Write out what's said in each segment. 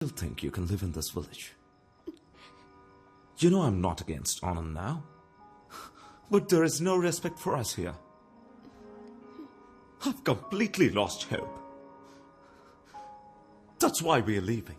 still think you can live in this village. You know I'm not against Anand now. But there is no respect for us here. I've completely lost hope. That's why we're leaving.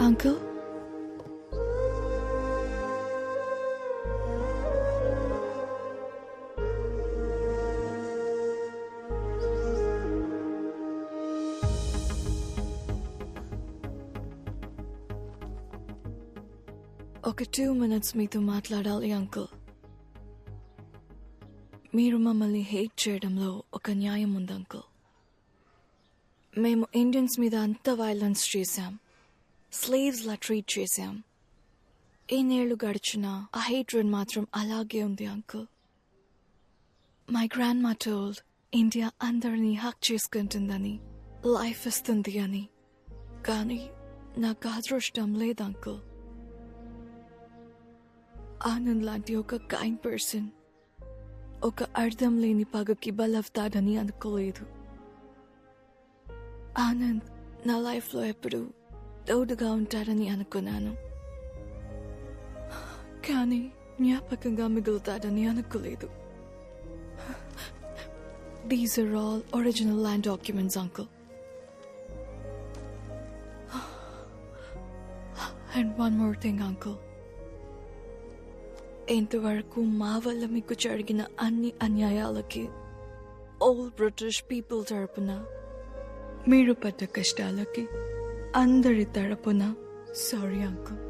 Uncle? ఒక 2 minutes మీతో మాట్లాడాలి uncle. మీరు మమ్మల్ని hate చేయడంలో ఒక న్యాయం ఉంది uncle. మేము ఇండియన్స్ మీద అంత వైలెన్స్ చేశాం, స్లేవ్స్ లా ట్రీట్ చేశాం. ఎన్నేళ్లు గడిచినా ఆ హేట్రెడ్ మాత్రం అలాగే ఉంది అంకుల్. మై గ్రాండ్ మా టోల్డ్ ఇండియా అందరినీ హక్ చేసుకుంటుందని, లైఫ్ ఇస్తుంది అని. కానీ నాకు అదృష్టం లేదు అంకుల్. ఆనంద్ లాంటి ఒక కైండ్ పర్సన్ ఒక అర్థం లేని పగకి బలవుతాడని అనుకోలేదు. ఆనంద్ నా లైఫ్లో ఎప్పుడు తోడుగా ఉంటాడని అనుకున్నాను, కానీ జ్ఞాపకంగా మిగులుతాడని అనుకోలేదు. These are all original land documents, uncle. And one more thing, uncle. ఇంతవరకు మా వల్ల మీకు జరిగిన అన్ని అన్యాయాలకి ఆల్ బ్రిటిష్ పీపుల్ తరపున, మీరు పడ్డ కష్టాలకి అందరి తరపున సారీ అంకుల్.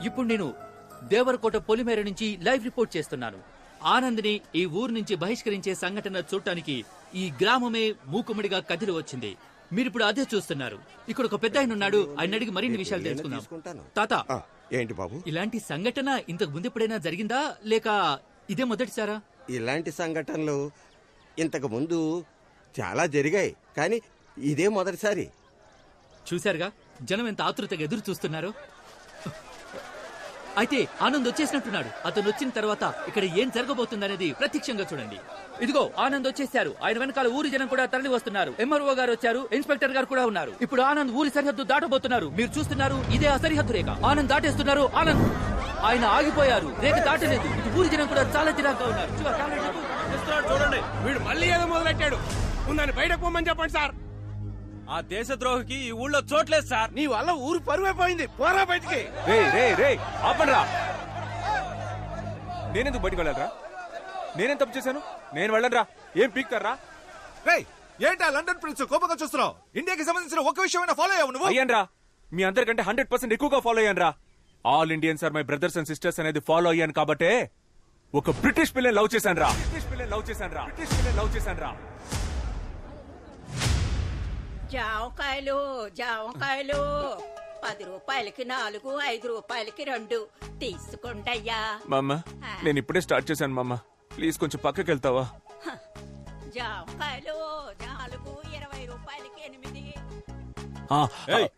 ఇప్పుడు నేను దేవరకోట పొలిమేర నుంచి లైవ్ రిపోర్ట్ చేస్తున్నాను. ఆనంద్ని ఈ ఊరు నుంచి బహిష్కరించే సంఘటన చూడటానికి ఈ గ్రామమే మూకుమ్మడిగా కదిలి వచ్చింది. మీరిప్పుడు అదే చూస్తున్నారు. ఇక్కడ ఒక పెద్ద ఆయన ఉన్నాడు, ఆయన అడిగి మరిన్ని విషయాలు తెలుసుకుందాం. తాత, ఏంటి బాబు, ఇలాంటి సంఘటన ఇంతకు ముందు ఎప్పుడైనా జరిగిందా, లేక ఇదే మొదటిసారా? ఇలాంటి సంఘటనలు ఇంతకు ముందు చాలా జరిగాయి, కానీ ఇదే మొదటిసారి. చూశారుగా జనం ఎంత ఆతృతగా ఎదురు చూస్తున్నారు. అయితే ఆనంద్ వచ్చేసినట్టున్నాడు. అతను వచ్చిన తర్వాత ఇక్కడ ఏం జరగబోతుందనేది ప్రత్యక్షంగా చూడండి. ఇదిగో ఆనంద్ వచ్చేసారు. ఆయన వెనకాల ఊరి జనం కూడా తరలి వస్తున్నారు. ఎంఆర్ఓ గారు వచ్చారు, ఇన్స్పెక్టర్ గారు కూడా ఉన్నారు. ఇప్పుడు ఆనంద్ ఊరి సరిహద్దు దాటబోతున్నారు. మీరు చూస్తున్నారు, ఇదే ఆ సరిహద్దు రేఖ. ఆనంద్ దాటేస్తున్నారు. ఆనంద్ ఆయన ఆగిపోయారు, రేఖ దాటలేదు. ఊరి జనం కూడా చాలా చిరాగ్గా ఉన్నారు. చూడండి, వీడు మళ్ళీ ఏదో మొదలెట్టాడు. ఉందని బయటకు పోమని చెప్పండి సార్. ఆ దేశద్రోహికి ఈ ఊళ్ళో చోట్లేదు సార్. నీ వల్ల ఊరు పరువైపోయింది. పోరా బయటికి. ఆపండ్రా. నేనెందుకు బయటికి వెళ్ళాలరా? నేనేం తప్పు చేశాను? నేను వెళ్ళనరా. ఏం పీక్తారా? ఏంటా లండన్ ప్రిన్స్ కోపంగా చూస్తున్నావు? ఇండియాకి సంబంధించిన ఒక విషయమైనా ఫాలో అయ్యావు నువ్వు? అయ్యాన్రా, మీ అందరికంటే 100% ఎక్కువగా ఫాలో అయ్యాన్రా. All Indians are my brothers and sisters అనేది ఫాలో అయ్యాను కాబట్టే ఒక బ్రిటిష్ పిల్లని లవ్ చేశాన్రా. జామకాయలు 10 రూపాయలకి 4, 5 రూపాయలకి 2 తీసుకోండయ్యా. మామ నేను ఇప్పుడే స్టార్ట్ చేశాను మామ, ప్లీజ్ కొంచెం పక్కకి వెళ్తావా? జామకాయలు 4, 20 రూపాయలకి 8. ఏయ్,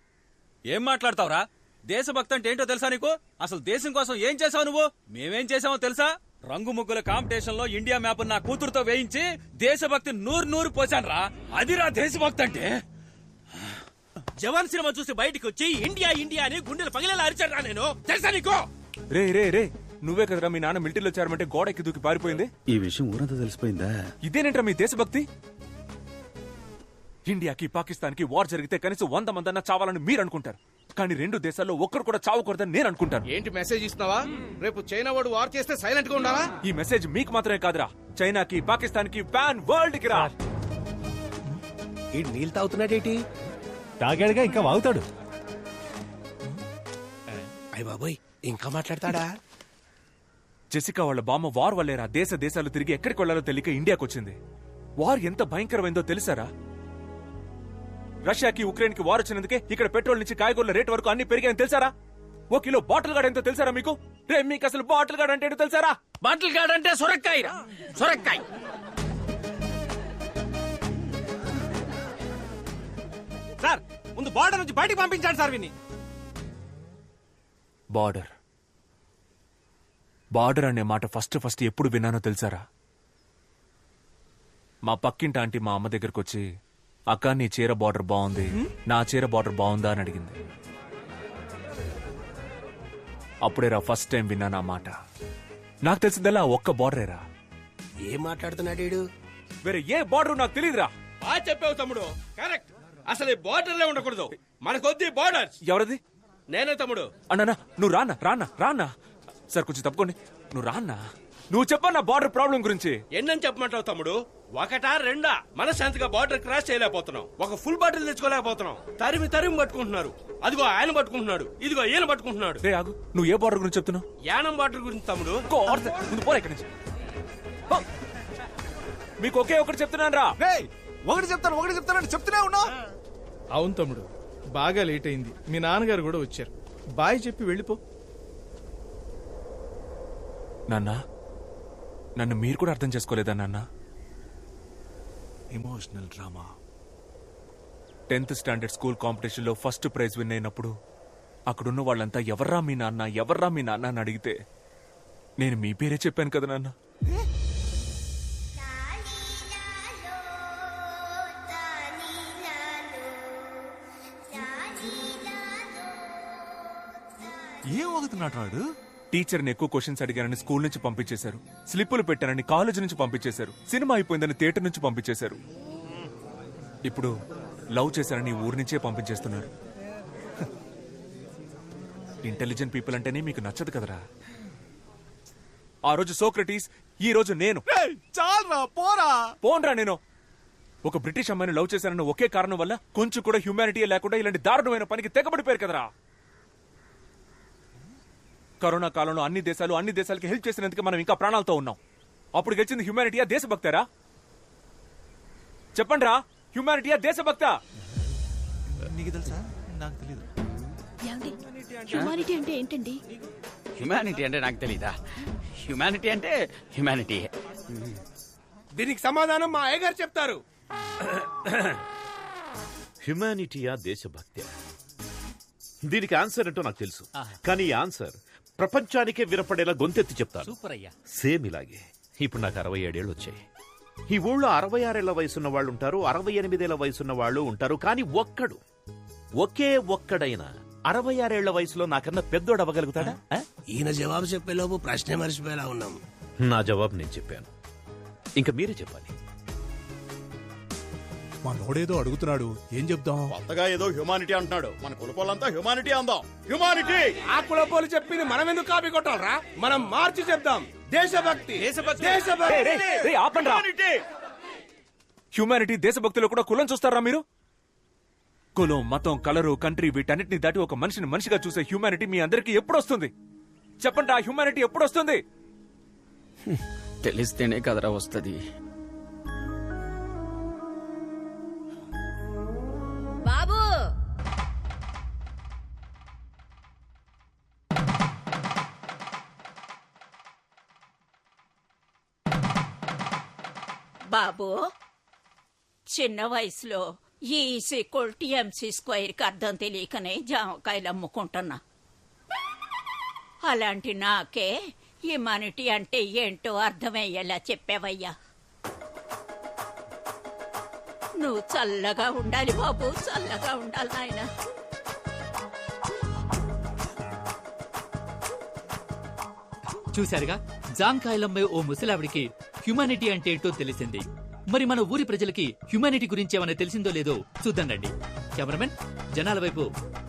ఏం మాట్లాడతావురా? దేశభక్తి అంటే ఏంటో తెలుసా నీకు? అసలు దేశం కోసం ఏం చేసావు నువ్వు? మేమేం చేసామో తెలుసా? రంగు ముగ్గుల కాంపిటీషన్ లో ఇండియా మ్యాప్ నా కూతురుతో వేయించి దేశభక్తి నూరు పోసాను రా. అదిరా దేశభక్తి అంటే. జవాన్ సినిమా చూసి బయటికి వచ్చి ఇండియా ఇండియా అని గుండెలు పగిలేలా అరిచాను రా నేను, తెలుసా నీకు? రే రే రే, నువ్వే కదరా మీ నాన్న మిలిటరీలో చేరమంటే గోడ ఎక్కి దూకి పారిపోయింది? ఈ విషయం ఊరంతా తెలిసిపోయిందా? ఇదేనేంట్రా మీ దేశభక్తి? ఇండియాకి పాకిస్తాన్ కి వార్ జరిగితే కనీసం 100 మందన్నా చావాలని మీరు అనుకుంటారు, కానీ 2 దేశాల్లో ఒక్కరు కూడా చావకూడదని నేను అనుకుంటాను. ఏంటి మెసేజ్ ఇస్తున్నావా? రేపు చైనా వాడు వార్ చేస్తే సైలెంట్ గా ఉండాలా? ఈ మెసేజ్ మీకు మాత్రమే కాదురా, చైనాకి, పాకిస్తాన్ కి, పాన్ వరల్డ్ కి రా. ఈ నీళ్ళు తాగుతున్నాడేటి? తాగాడుగా, ఇంకా వాగుతాడు. అయ్య బాబోయ్, ఇంకా మాట్లాడతాడా? జెసికా వాళ్ళ బామ్మ వార్ వల్లేరా దేశాలు తిరిగి ఎక్కడికి వెళ్లాలో తెలియక ఇండియాకి వచ్చింది. వార్ ఎంత భయంకరమైందో తెలుసారా? రష్యాకి ఉక్రెయిన్ కి వార్ వచ్చినందుకే ఇక్కడ పెట్రోల్ నుంచి కాయగూరల రేట్ వరకు అన్ని పెరిగాయని తెలుసారా? 1 కిలో బాటిల్ గార్డ్ ఎంతో తెలుసారా మీకు? రే, మీకు అసలు బాటిల్ గార్డ్ అంటే ఏంటో తెలుసారా? బాటిల్ గార్డ్ అంటే సొరక్కాయ రా, సొరక్కాయ. సార్, ముందు బార్డర్ నుంచి బయటికి పంపించండి సార్ విని. బార్డర్ అనే మాట ఫస్ట్ ఎప్పుడు విన్నానో తెలుసారా? మా పక్కింటి ఆంటీ మా అమ్మ దగ్గరకు వచ్చి, అక్క నీ చీర బార్డర్ బాగుంది, నా చీర బార్డర్ బాగుందా అని అడిగింది. అప్పుడేరా ఫస్ట్ టైం విన్నాను ఆ మాట. నాకు తెలిసిందల్లా ఒక్క బార్డరేరా. ఏం మాట్లాడుతున్నాడు? వేరే ఏ బార్డర్ నాకు తెలియదురా. బాగా చెప్పావు తమ్ముడు, కరెక్ట్. అసలు ఈ బార్డర్లే ఉండకూడదు, మనకొద్ది బార్డర్స్. ఎవరది? నేనే తమ్ముడు. అన్నా నువ్వు రానా సార్, కొంచెం తప్పుకోండి. నువ్వు రాన్నా, నువ్వు చెప్పన్నా బార్డర్ ప్రాబ్లం గురించి. ఎన్నని చెప్పమంటావు తమ్ముడు? 1, 2 మనశాంతిగా బార్డర్ క్రాస్ చేయలేకపోతున్నాం. ఒక ఫుల్ బాటిల్ తెచ్చుకోలేకపోతున్నాం. తరిమి పట్టుకుంటున్నారు. అదిగో ఆయన పట్టుకుంటున్నాడు, ఇదిగో ఈయన పట్టుకుంటున్నాడు. రే ఆగు, నువ్వు ఏ బార్డర్ గురించి చెప్తున్నావు? యానం బార్డర్ గురించి తమ్ముడు. ముందు పోరా ఇక్కడి నుంచి. మీకు ఒకే ఒకటి చెప్తున్నాను రా. ఒకటి చెప్తానంటే చెప్తూనే ఉన్నా. అవును తమ్ముడు, బాగా లేట్ అయింది. మీ నాన్నగారు కూడా వచ్చారు. బాయ్ చెప్పి వెళ్ళిపో. నాన్న, నన్ను మీరు కూడా అర్థం చేసుకోలేదా నాన్న? Emotional drama. 10th standard school competition లో ఫస్ట్ ప్రైజ్ విన్ అయినప్పుడు అక్కడున్న వాళ్ళంతా ఎవర్రా మీ నాన్న అని అడిగితే నేను మీ పేరే చెప్పాను కదా నాన్న. ఏం అవుతున్నాడు? టీచర్ని ఎక్కువ క్వశ్చన్స్ అడిగానని స్కూల్ నుంచి పంపించేశారు, స్లిప్పులు పెట్టానని కాలేజ్ నుంచి పంపించేశారు, సినిమా అయిపోయిందని థియేటర్ నుంచి పంపించేశారు, ఇప్పుడు లవ్ చేశానని ఊరి నుంచే పంపించేస్తున్నారు. ఇంటెలిజెంట్ పీపుల్ అంటేనే మీకు నచ్చదు కదరా. ఆ రోజు సోక్రటీస్, ఈ రోజు నేను. చాలరా, పోన్రా. నేను ఒక బ్రిటిష్ అమ్మాయిని లవ్ చేశానన్న ఒకే కారణం వల్ల కొంచెం కూడా హ్యూమానిటీ లేకుండా ఇలాంటి దారుణమైన పనికి తెగబడిపోయారు కదరా. కరోనా కాలంలో అన్ని దేశాలకి హెల్ప్ చేసినందుకు మనం ఇంకా ప్రాణాలతో ఉన్నాం. అప్పుడు గెలిచింది హ్యూమానిటీయా దేశభక్తారా? చెప్పండి రా, హ్యూమానిటీయా దేశభక్తా? నీకు తెలుసా? నాకు తెలియదు. హ్యూమానిటీ అంటే ఏంటండి? హ్యుమానిటీ అంటే నాకు తెలీదా? హ్యుమానిటీ అంటే హ్యుమానిటీ. దీనికి సమాధానం మా అయ్యగారు చెప్తారు. హ్యుమానిటీయా దేశభక్తి? దీనికి ఆన్సర్ ఏంటో నాకు తెలుసు, కానీ ఈ ఆన్సర్ ప్రపంచానికే వినపడేలా గొంతెత్తి చెప్తాను. సూపర్ అయ్యా. సేమ్ ఇలాగే. ఇప్పుడు నాకు 67 ఏళ్ళు వచ్చాయి. ఈ ఊళ్ళో 66 ఏళ్ల వయసున్న వాళ్ళు ఉంటారు, 68 ఏళ్ల వయసున్న వాళ్ళు ఉంటారు, కానీ ఒక్కడైనా 66 ఏళ్ల వయసులో నాకన్నా పెద్దోడు అవ్వగలుగుతాడా? ఈయన జవాబు చెప్పేలోపు ప్రశ్నే మర్చిపోయేలా ఉన్నాం. నా జవాబు నేను చెప్పాను, ఇంకా మీరే చెప్పాలి. మా నోడేదో అడుగుతున్నాడు, ఏం చెప్దాం? కొత్తగా ఏదో హ్యూమానిటీ అంటున్నాడు. మన కులపోలంతా హ్యూమానిటీ అందాం. హ్యూమానిటీ. ఆ కులపోలు చెప్పింది మనం ఎందుకు కాపీ కొట్టాలరా? మనం మార్చి చెప్దాం. దేశభక్తి. హ్యూమానిటీ దేశభక్తిలో కూడా కులం చూస్తారా మీరు? కులం, మతం, కలరు, కంట్రీ వీటన్నిటిని దాటి ఒక మనిషిని మనిషిగా చూసే హ్యూమానిటీ మీ అందరికీ ఎప్పుడు వస్తుంది? చెప్పండి, ఆ హ్యూమానిటీ ఎప్పుడు వస్తుంది? తెలిస్తేనే కదరా వస్తుంది. బాబు, బాబు చిన్న వయసులో E=MC² అర్థం తెలియకనే జామకాయలు అమ్ముకుంటున్నా. అలాంటి నాకే హ్యుమానిటీ అంటే ఏంటో అర్థమయ్యేలా చెప్పావయ్యా. నువ్వు చల్లగా ఉండాలి బాబు, చల్లగా ఉండాలి నాయన. చూశారుగా, జాంకాయలమ్మే ఓ ముసలావిడికి హ్యుమానిటీ అంటే ఏంటో తెలిసింది. మరి మన ఊరి ప్రజలకి హ్యుమానిటీ గురించి ఏమైనా తెలిసిందో లేదో చూద్దాం రండి. కెమెరామెన్, జనాల వైపు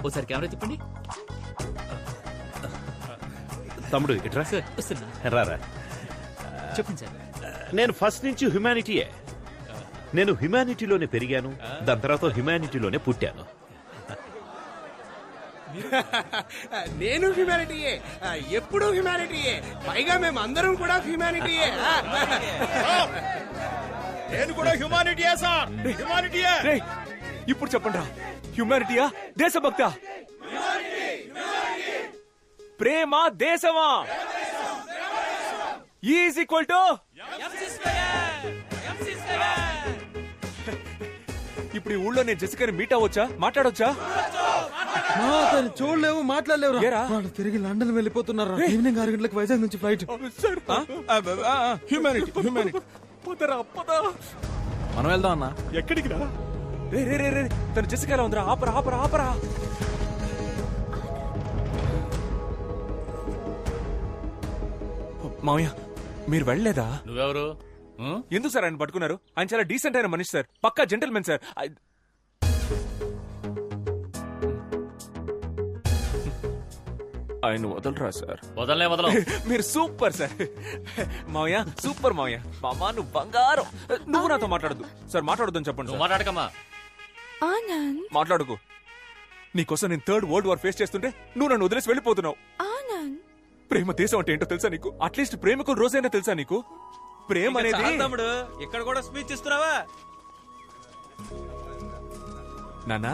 ఓసారి కెమెరా తిప్పండి. తమ్ముడు ఇట్రా. సార్ వస్తున్నా. రారా. చెప్పండి సార్. నేను ఫస్ట్ నుంచి హ్యుమానిటీయే. నేను హ్యుమానిటీలోనే పెరిగాను, దాని తర్వాత హ్యుమానిటీలోనే పుట్టాను. నేను హ్యుమానిటీయే, ఎప్పుడు హ్యుమానిటీయే, పైగా మేము అందరం కూడా హ్యుమానిటీయే. నేను కూడా హ్యుమానిటీయే సార్, హ్యుమానిటీయే. రేయ్, ఇప్పుడు చెప్పండి రా, హ్యుమానిటీయా దేశభక్త? ప్రేమ దేశమా? ఈజ్ ఈక్వల్ టు ఇప్పుడు ఈ ఊళ్ళో నేను జెసికాని మీట్ అవ్వచ్చా, మాట్లాడొచ్చా? చూడలేవు, మాట్లాడలేవు. ఏరా? వాళ్ళు తిరిగి లండన్ వెళ్ళిపోతున్నారు. ఈవినింగ్ 6 గంటలకు వైజాగ్ నుంచి ఫ్లైట్. Humanity humanity. పదరా పద. మనం వెళ్దాం అన్నా. ఎక్కడికి రా? రే రే రే రే, తను జెసికాలో ఉందిరా. ఆపరా ఆపరా ఆపరా. మావయ్య, మీరు వెళ్ళలేదా? నువ్వెవరు? ఎందుకు సార్ ఆయన పట్టుకున్నారు? ఆయన చాలా డీసెంట్ అయిన మనిషి సార్, పక్కా జెంటల్మెన్ సార్. ఆయన వదలరా సార్? వదలనే వదలం. మీరు సూపర్ సార్. మావయ్య సూపర్ మావయ్య. మామా నువ్వు బంగారం. నువ్వు నాతో మాట్లాడద్దు సార్. మాట్లాడొద్దని చెప్పండి సార్. మాట్లాడకమ్మా. ఆనంద్, మాట్లాడుకో. నీకోసం నేను 3rd వరల్డ్ వార్ ఫేస్ చేస్తుంటే నువ్వు నన్ను వదిలేసి వెళ్ళిపోతున్నావు. ఆనంద్, ప్రేమ దేశం అంటే ఏంటో తెలుసా నీకు? అట్లీస్ట్ ప్రేమకు రోజైనా తెలుసా నీకు? ప్రేమ అనేది తమ్ముడు ఇక్కడ కూడా స్పీచ్ ఇస్తున్నావా? నాన్నా,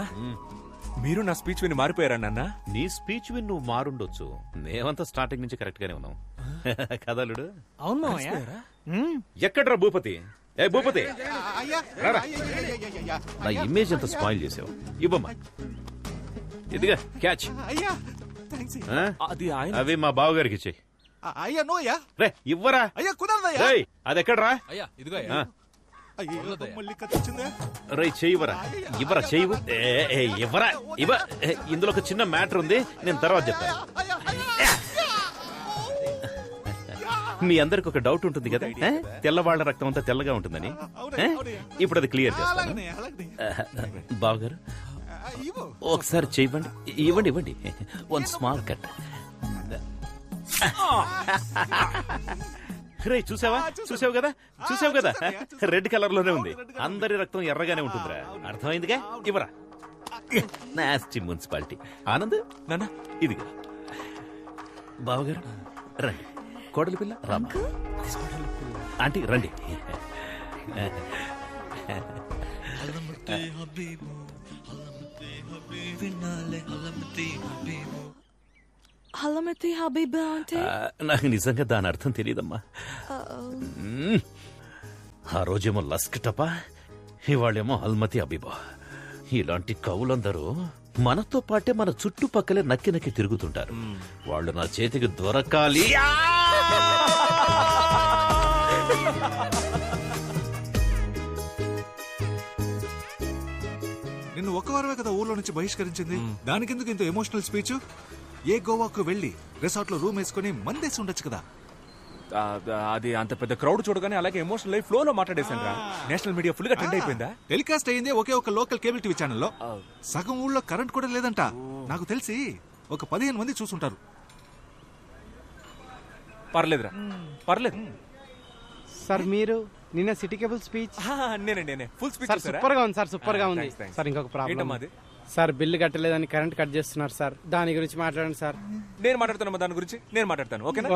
మీరు నా స్పీచ్ విని మారిపోయారా నాన్నా? నీ స్పీచ్ విని నువ్వు మారుండొచ్చు, మేమంతా స్టార్టింగ్ నుంచి కరెక్ట్ గానే ఉన్నాం. కదలుడు. అవును మావయ్య. ఎక్కడ్రా భూపతి? ఏ భూపతి, రారా. నా ఇమేజ్ అంతా స్పాయిల్ చేసావు. ఇవ్వమ్మా. ఇదిగా క్యాచ్. ఆ? అది ఆయన. అవి మా బావగారికి ఇచ్చేయి. అయ్యా నోయా. రే ఇవ్వరా. అయ్యా కుదరదయ్యా. రేయ్, అది ఎక్కడ్రా? అయ్యా ఇదిగో. ఆ. మళ్ళీ కత్తిచ్చిందే. రేయ్ చెయ్యవరా. ఇవ్వరా, చెయ్యవు. ఇవ్వరా. ఇందులో ఒక చిన్న మ్యాటర్ ఉంది, నేను తర్వాత చెప్తాను. మీ అందరికి ఒక డౌట్ ఉంటుంది కదా, తెల్లవాళ్ల రక్తం అంతా తెల్లగా ఉంటుందని. ఇప్పుడు అది క్లియర్ చేస్తాను. బావగారు ఒకసారి చెయ్యండి. ఇవ్వండి ఇవ్వండి. 1 స్మాల్ కట్. రే చూసావా? చూసావు కదా, చూసావు కదా, రెడ్ కలర్ లోనే ఉంది. అందరి రక్తం ఎర్రగానే ఉంటుందిరా. అర్థమైందిగా? ఇవ్వరా. Nasty municipality. ఆనంద్ నాన్న ఇదిగా. బావగారు రండి. కోడలి పిల్ల రామ్మ. ఆంటీ రండి. హలమతి హబీబా అంటే? నాకు నిజంగా దాని అర్థం తెలియదమ్మా. ఆ రోజేమో లస్క్ టపా, ఇవాళేమో హల్మతి హబీబా. ఇలాంటి కవులందరూ మనతో పాటే మన చుట్టుపక్కలే నక్కి నక్కి తిరుగుతుంటారు. వాళ్ళు నా చేతికి దొరకాలి. నిన్ను ఒక వారమే కదా ఊర్లో నుంచి బహిష్కరించింది. దానికెందుకు ఇంత ఎమోషనల్ స్పీచ్? ఏ గోవాకు వెళ్లి రిసార్ట్ లో రూమ్ వేసుకుని మందేసి ఉండొచ్చు కదా. అది అంత పెద్ద క్రౌడ్ చూడగానే అలాగే ఎమోషనల్ ఫ్లో లో మాట్లాడేశాను రా. నేషనల్ మీడియా ఫుల్ గా ట్రెండ్ అయిపోయిందా? టెలికాస్ట్ అయింది ఒకే ఒక లోకల్ కేబుల్ టీవీ ఛానల్లో. సగం ఊళ్ళో కరెంట్ కూడా లేదంట. నాకు తెలిసి ఒక 15 మంది చూసుంటారు. పర్లేదురా, పర్లేదు సార్. మీరు నిన్న సిటీ కేబుల్ స్పీచ్? నేనే ఫుల్ స్పీచ్. సూపర్ గా ఉంది సార్, సూపర్ గా ఉంది సార్. ఇంకొక ప్రాబ్లం సార్, బిల్లు కట్టలేదని కరెంట్ కట్ చేస్తున్నారు సార్. దాని గురించి మాట్లాడండి సార్. నేను మాట్లాడుతాను దాని గురించి. నేను మాట్లాడతాను, ఓకేనా?